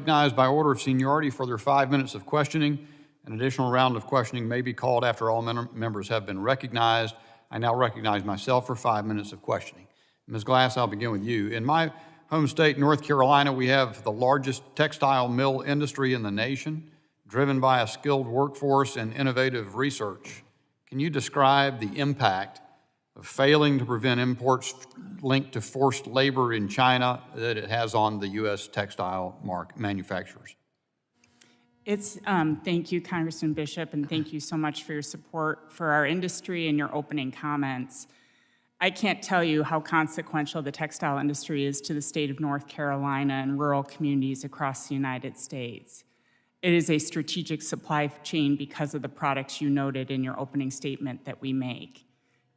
Recognized by order of seniority for their 5 minutes of questioning. An additional round of questioning may be called after all members have been recognized. I now recognize myself for 5 minutes of questioning. Ms. Glass, I'll begin with you. In my home state, North Carolina, we have the largest textile mill industry in the nation, driven by a skilled workforce and innovative research. Can you describe the impact of failing to prevent imports linked to forced labor in China that it has on the U.S. textile manufacturers? Thank you, Congressman Bishop, and thank you so much for your support for our industry and your opening comments. I can't tell you how consequential the textile industry is to the state of North Carolina and rural communities across the United States. It is a strategic supply chain because of the products you noted in your opening statement that we make.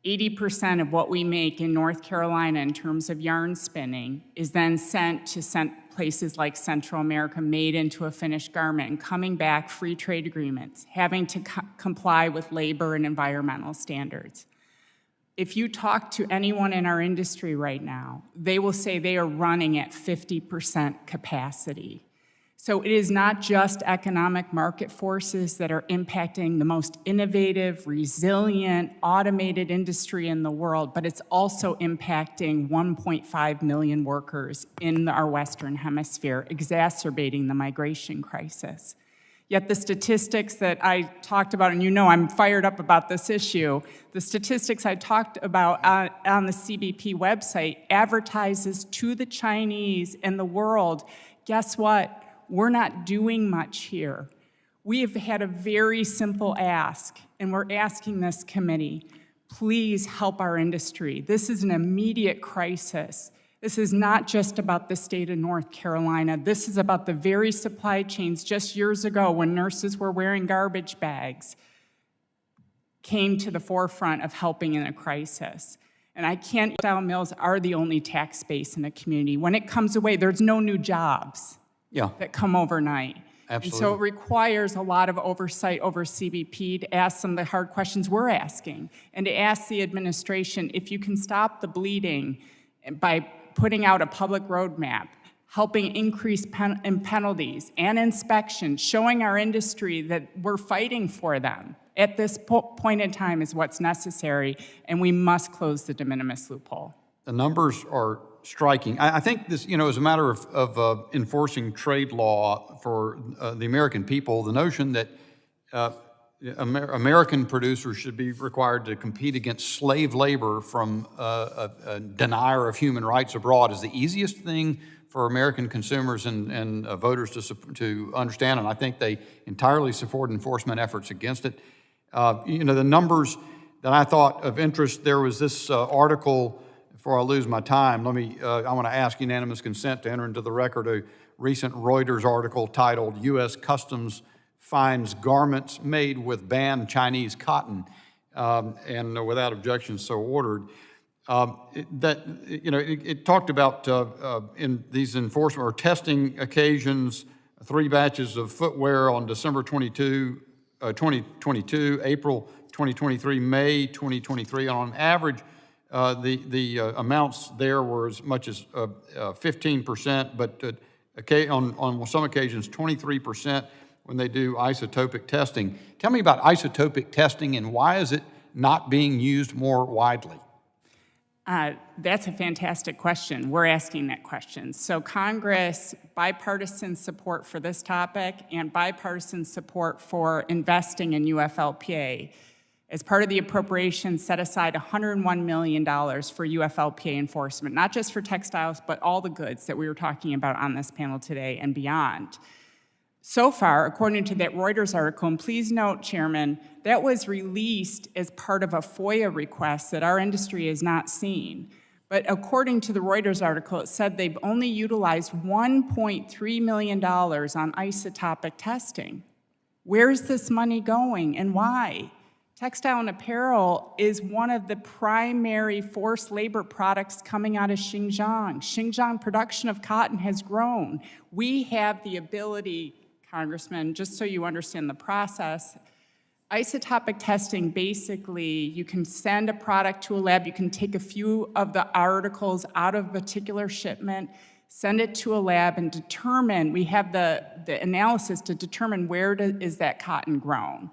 80% of what we make in North Carolina in terms of yarn spinning is then sent to places like Central America, made into a finished garment, and coming back free trade agreements, having to comply with labor and environmental standards. If you talk to anyone in our industry right now, they will say they are running at 50% capacity. So it is not just economic market forces that are impacting the most innovative, resilient, automated industry in the world, but it's also impacting 1.5 million workers in our Western Hemisphere, exacerbating the migration crisis. Yet the statistics that I talked about, and you know I'm fired up about this issue, the statistics I talked about on the CBP website advertises to the Chinese and the world, guess what? We're not doing much here. We have had a very simple ask, and we're asking this committee, please help our industry. This is an immediate crisis. This is not just about the state of North Carolina. This is about the very supply chains just years ago when nurses were wearing garbage bags came to the forefront of helping in a crisis. And textile mills are the only tax base in a community. When it comes away, there's no new jobs that come overnight. Absolutely. And so it requires a lot of oversight over CBP to ask some of the hard questions we're asking, and to ask the administration if you can stop the bleeding by putting out a public roadmap, helping increase penalties and inspections, showing our industry that we're fighting for them at this point in time is what's necessary, and we must close the de minimis loophole. The numbers are striking. I think this, is a matter of enforcing trade law for the American people. The notion that American producers should be required to compete against slave labor from a denier of human rights abroad is the easiest thing for American consumers and voters to understand, and I think they entirely support enforcement efforts against it. The numbers that I thought of interest, there was this article. Before I lose my time, I want to ask unanimous consent to enter into the record a recent Reuters article titled "U.S. Customs Finds Garments Made with Banned Chinese Cotton," and without objection, so ordered. It talked about in these enforcement or testing occasions, 3 batches of footwear on December 2022, April 2023, May 2023, and on average, the amounts there were as much as 15%, but on some occasions 23% when they do isotopic testing. Tell me about isotopic testing and why is it not being used more widely? That's a fantastic question. We're asking that question. So Congress, bipartisan support for this topic and bipartisan support for investing in UFLPA. As part of the appropriation, set aside $101 million for UFLPA enforcement, not just for textiles, but all the goods that we were talking about on this panel today and beyond. So far, according to that Reuters article, and please note, Chairman, that was released as part of a FOIA request that our industry has not seen. But according to the Reuters article, it said they've only utilized $1.3 million on isotopic testing. Where's this money going and why? Textile and apparel is one of the primary forced labor products coming out of Xinjiang. Xinjiang production of cotton has grown. We have the ability, Congressman, just so you understand the process, isotopic testing, basically, you can send a product to a lab, you can take a few of the articles out of a particular shipment, send it to a lab and determine, we have the analysis to determine where is that cotton grown.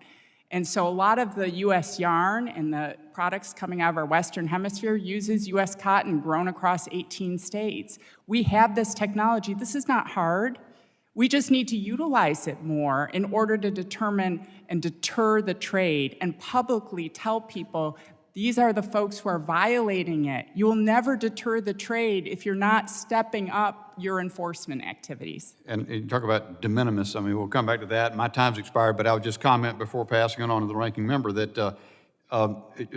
And so a lot of the U.S. yarn and the products coming out of our Western Hemisphere uses U.S. cotton grown across 18 states. We have this technology. This is not hard. We just need to utilize it more in order to determine and deter the trade and publicly tell people these are the folks who are violating it. You will never deter the trade if you're not stepping up your enforcement activities. And you talk about de minimis. I mean, we'll come back to that. My time's expired, but I would just comment before passing it on to the ranking member that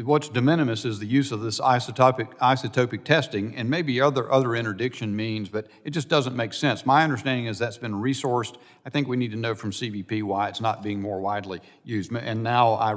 what's de minimis is the use of this isotopic testing and maybe other interdiction means, but it just doesn't make sense. My understanding is that's been resourced. I think we need to know from CBP why it's not being more widely used. And now I